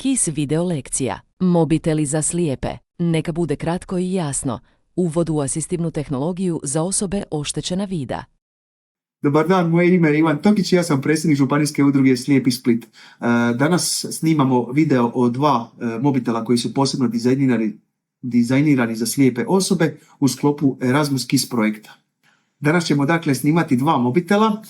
KISS video lekcija. Mobiteli za slijepe. Neka bude kratko i jasno. Uvod u asistivnu tehnologiju za osobe oštećena vida. Dobar dan, moje ime je Ivan Tokić, ja sam predsjednik Županijske udruge Slijepi Split. Danas snimamo video o dva mobitela koji su posebno dizajnirani za slijepe osobe u sklopu Erasmus KISS projekta. Danas ćemo dakle snimati dva mobitela.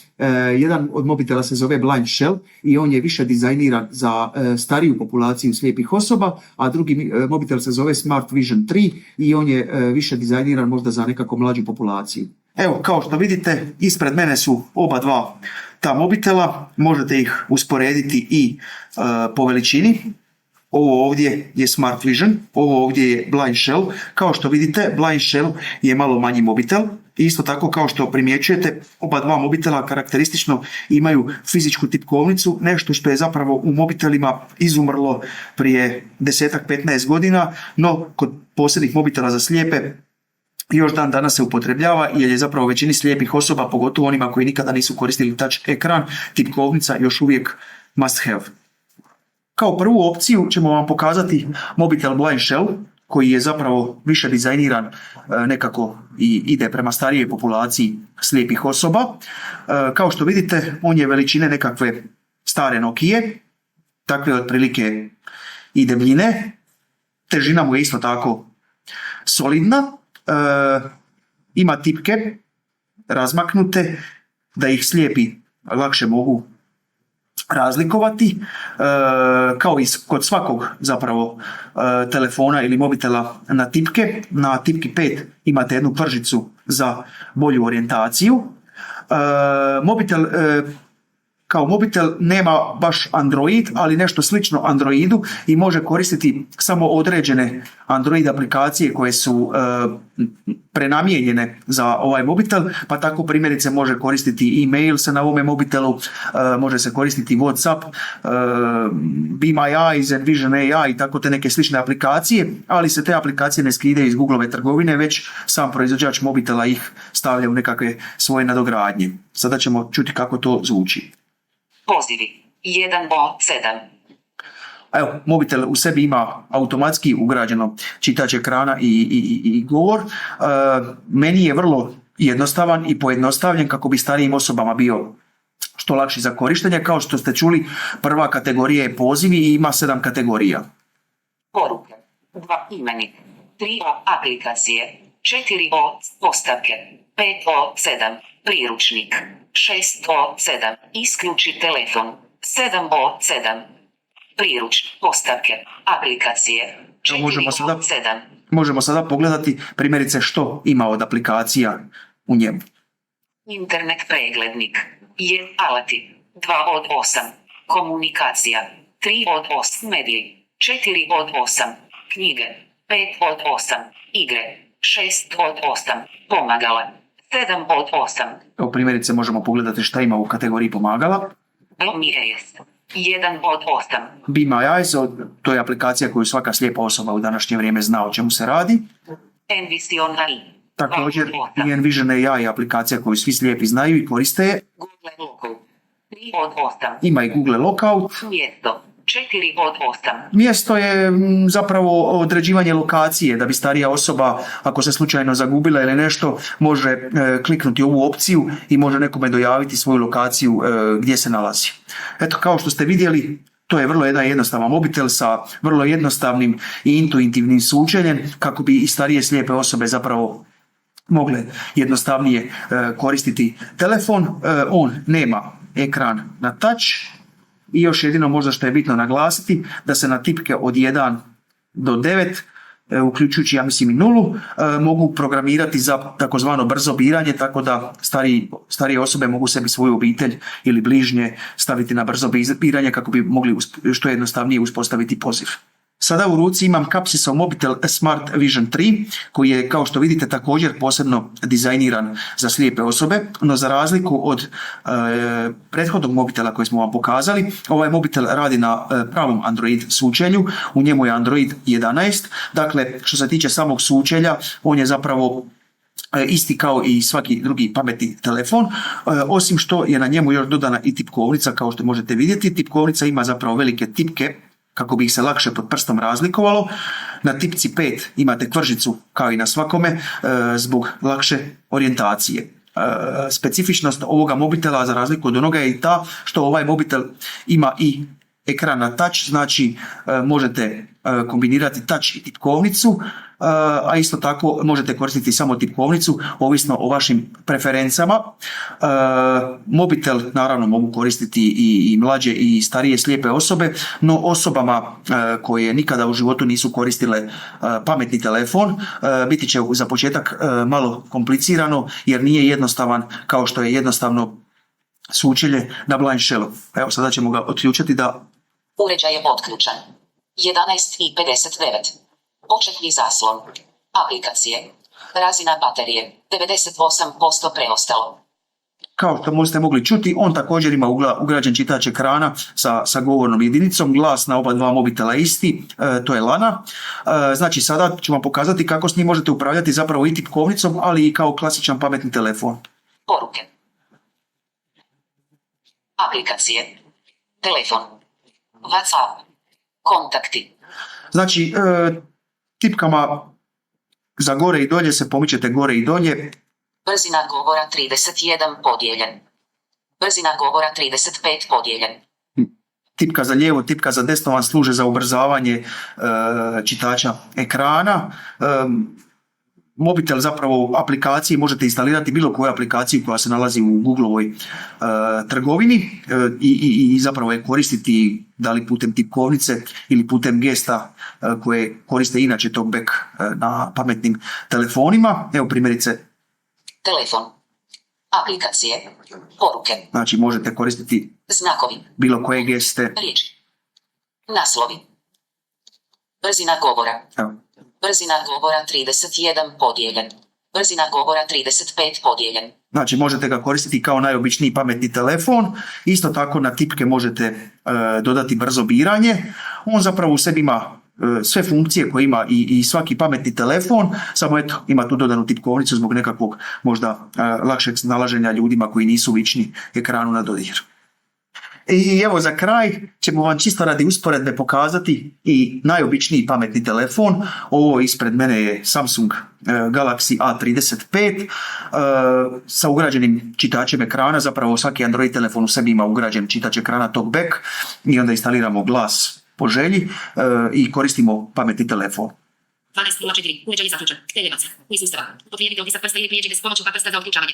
Jedan od mobitela se zove Blind Shell i on je više dizajniran za stariju populaciju slijepih osoba, a drugi mobitel se zove Smart Vision 3 i on je više dizajniran možda za nekako mlađu populaciju. Evo, kao što vidite, ispred mene su oba dva ta mobitela. Možete ih usporediti i po veličini. Ovo ovdje je Smart Vision, ovo ovdje je Blind Shell. Kao što vidite, Blind Shell je malo manji mobitel. Isto tako, kao što primjećujete, oba dva mobitela karakteristično imaju fizičku tipkovnicu, nešto što je zapravo u mobitelima izumrlo prije 10-15 godina, no kod posebnih mobitela za slijepe još dan danas se upotrebljava, jer je zapravo većini slijepih osoba, pogotovo onima koji nikada nisu koristili touch ekran, tipkovnica još uvijek must have. Kao prvu opciju ćemo vam pokazati mobitel Blind Shell, koji je zapravo više dizajniran nekako i ide prema starijoj populaciji slijepih osoba. Kao što vidite, on je veličine nekakve stare Nokije, takve otprilike i debljine. Težina mu je isto tako solidna. Ima tipke razmaknute da ih slijepi lakše mogu razlikovati, kao i kod svakog zapravo telefona ili mobitela na tipke. Na tipki 5 imate jednu pržicu za bolju orijentaciju. Mobitel kao mobitel nema baš Android, ali nešto slično Androidu i može koristiti samo određene Android aplikacije koje su prenamijenjene za ovaj mobitel, pa tako primjerice može koristiti e-mail se na ovome mobitelu, može se koristiti WhatsApp, Be My Eyes, Vision AI i tako te neke slične aplikacije, ali se te aplikacije ne skidaju iz Googleove trgovine, već sam proizvođač mobitela ih stavlja u nekakve svoje nadogradnje. Sada ćemo čuti kako to zvuči. Pozivi 1O7. Evo, mobitel u sebi ima automatski ugrađeno čitač ekrana i govor. Meni je vrlo jednostavan i pojednostavljen kako bi starijim osobama bio što lakši za korištenje. Kao što ste čuli, prva kategorija je pozivi i ima 7 kategorija. Poruke 2 imeni 3O aplikacije 4O postavke 5O7 priručnik 6O7 isključi telefon 7O7 priručnik postavke aplikacije 4O7. Možemo sada pogledati primjerice što ima od aplikacija u njemu. Internet preglednik 1 alati 2 od 8 komunikacija 3 od 8 mediji 4 od 8 knjige 5 od 8 igre 6 od 8 pomagala 7 od 8. Evo primjerice možemo pogledati šta ima u kategoriji pomagala. Be My Eyes 1 od 8. Be My Eyes, to je aplikacija koju svaka slijepa osoba u današnje vrijeme zna o čemu se radi. Envision AI. Također i Envision AI aplikacija koju svi slijepi znaju i koriste je. Google Lookout 3 od 8. Ima i Google Lookout. Mjesto 4 od 8. Mjesto je zapravo određivanje lokacije, da bi starija osoba, ako se slučajno zagubila ili nešto, može kliknuti ovu opciju i može nekome dojaviti svoju lokaciju gdje se nalazi. Eto, kao što ste vidjeli, to je vrlo jedan jednostavan mobitel sa vrlo jednostavnim i intuitivnim sučeljem kako bi i starije slijepe osobe zapravo mogle jednostavnije koristiti telefon. On nema ekran na touch i još jedino možda što je bitno naglasiti da se na tipke od 1 do 9, uključujući ja mislim i 0, mogu programirati za takozvano brzo biranje, tako da starije osobe mogu sebi svoju obitelj ili bližnje staviti na brzo biranje kako bi mogli što jednostavnije uspostaviti poziv. Sada u ruci imam Capsisov mobitel Smart Vision 3 koji je, kao što vidite, također posebno dizajniran za slijepe osobe, no za razliku od prethodnog mobitela koji smo vam pokazali, ovaj mobitel radi na pravom Android sučelju, u njemu je Android 11, dakle što se tiče samog sučelja, on je zapravo isti kao i svaki drugi pametni telefon, osim što je na njemu još dodana i tipkovnica, kao što možete vidjeti. Tipkovnica ima zapravo velike tipke kako bi ih se lakše pod prstom razlikovalo. Na tipci 5 imate kvržicu kao i na svakome zbog lakše orijentacije. Specifičnost ovoga mobitela za razliku od onoga je i ta što ovaj mobitel ima i ekran na touch, znači možete kombinirati touch i tipkovnicu, a isto tako možete koristiti samo tipkovnicu ovisno o vašim preferencama. Mobitel naravno mogu koristiti i mlađe i starije slijepe osobe, no osobama koje nikada u životu nisu koristile pametni telefon biti će za početak malo komplicirano jer nije jednostavan kao što je jednostavno sučelje na blind shellu. Evo sada ćemo ga otključati da... Uređaj je otključan. 11:59. Početni zaslon. Aplikacije. Razina baterije. 98% preostalo. Kao što ste mogli čuti, on također ima ugrađen čitač ekrana sa govornom jedinicom, glas na oba dva mobitela isti, to je Lana. Znači sada ću vam pokazati kako s njim možete upravljati zapravo i tipkovnicom, ali i kao klasičan pametni telefon. Poruke. Aplikacije. Telefon. WhatsApp. Kontakti. Znači, tipkama za gore i dolje se pomičete gore i dolje. Brzina govora 31 podijeljen. Brzina govora 35 podijeljen. Tipka za lijevo, tipka za desno vam služe za ubrzavanje čitača ekrana. Mobitel zapravo aplikaciji možete instalirati bilo koju aplikaciju koja se nalazi u Googlovoj trgovini i zapravo je koristiti da li putem tipkovnice ili putem gesta koje koriste inače talkback na pametnim telefonima. Evo primjerice. Telefon. Aplikacije. Poruke. Znači možete koristiti znakovi. Bilo koje geste. Riječi. Naslovi. Brzina govora. Evo. Brzina govora 31 podijeljen. Brzina govora 35 podijeljen. Znači možete ga koristiti kao najobičniji pametni telefon. Isto tako na tipke možete dodati brzo biranje. On zapravo u sebi ima sve funkcije koje ima i svaki pametni telefon, samo eto ima tu dodanu tipkovnicu zbog nekakvog možda lakšeg snalaženja ljudima koji nisu vični ekranu na dodir. I evo za kraj ćemo vam čisto radi usporedbe pokazati i najobičniji pametni telefon. Ovo ispred mene je Samsung Galaxy A35 sa ugrađenim čitačem ekrana. Zapravo svaki Android telefon u sebi ima ugrađen čitač ekrana talkback i onda instaliramo glas po želji i koristimo pametni telefon. 12:04. Uređaj je zaključan. Televac. Koji sustava. Potrijebite otisak prsta ili prijeđite s pomoću prsta za otključavanje.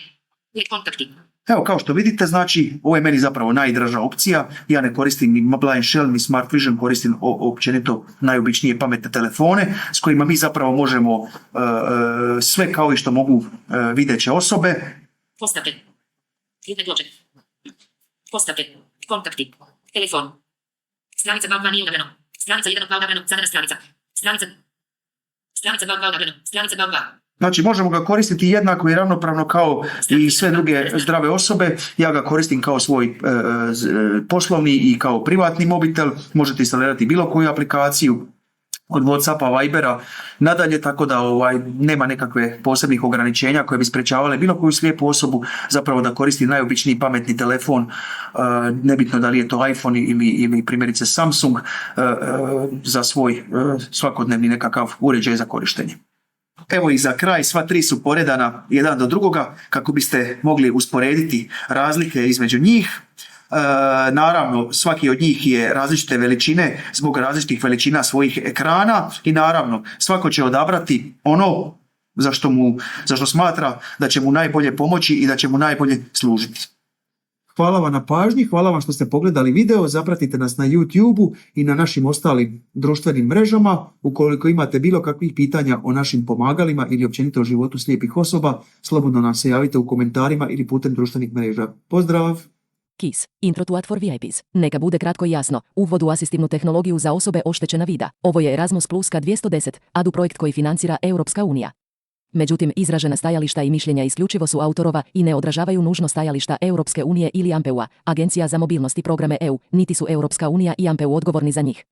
Uvijek kontakti. Evo kao što vidite, znači ovo je meni zapravo najdraža opcija. Ja ne koristim ni blind shell ni smart vision, koristim općenito najobičnije pametne telefone s kojima mi zapravo možemo sve kao i što mogu videće osobe. Postavke. Hitne ploče. Postavke. Kontakti. Telefon. Stranica 2 nije odabrano. Stranica 1 odabrano. Zadana stranica. Stranica 2 odabrano. Stranica 2. Znači možemo ga koristiti jednako i ravnopravno kao i sve druge zdrave osobe. Ja ga koristim kao svoj poslovni i kao privatni mobitel. Možete instalirati bilo koju aplikaciju od WhatsAppa, Vibera, nadalje, tako da nema nekakve posebnih ograničenja koje bi sprečavale bilo koju slijepu osobu zapravo da koristi najobičniji pametni telefon, nebitno da li je to iPhone ili primjerice Samsung, za svoj svakodnevni nekakav uređaj za korištenje. Evo i za kraj, sva tri su poredana jedan do drugoga kako biste mogli usporediti razlike između njih. Naravno, svaki od njih je različite veličine zbog različitih veličina svojih ekrana i naravno svako će odabrati ono za što smatra da će mu najbolje pomoći i da će mu najbolje služiti. Hvala vam na pažnji, hvala vam što ste pogledali video, zapratite nas na YouTube-u i na našim ostalim društvenim mrežama. Ukoliko imate bilo kakvih pitanja o našim pomagalima ili općenito o životu slijepih osoba, slobodno nam se javite u komentarima ili putem društvenih mreža. Pozdrav! KISS. Intro to Art for VIPs. Neka bude kratko i jasno. Uvod u asistivnu tehnologiju za osobe oštećena vida. Ovo je Erasmus Plus K210, ADU projekt koji financira Europska unija. Međutim, izražena stajališta i mišljenja isključivo su autorova i ne odražavaju nužno stajališta Europske unije ili AMPEU-a, Agencija za mobilnost i programe EU, niti su Europska unija i AMPEU odgovorni za njih.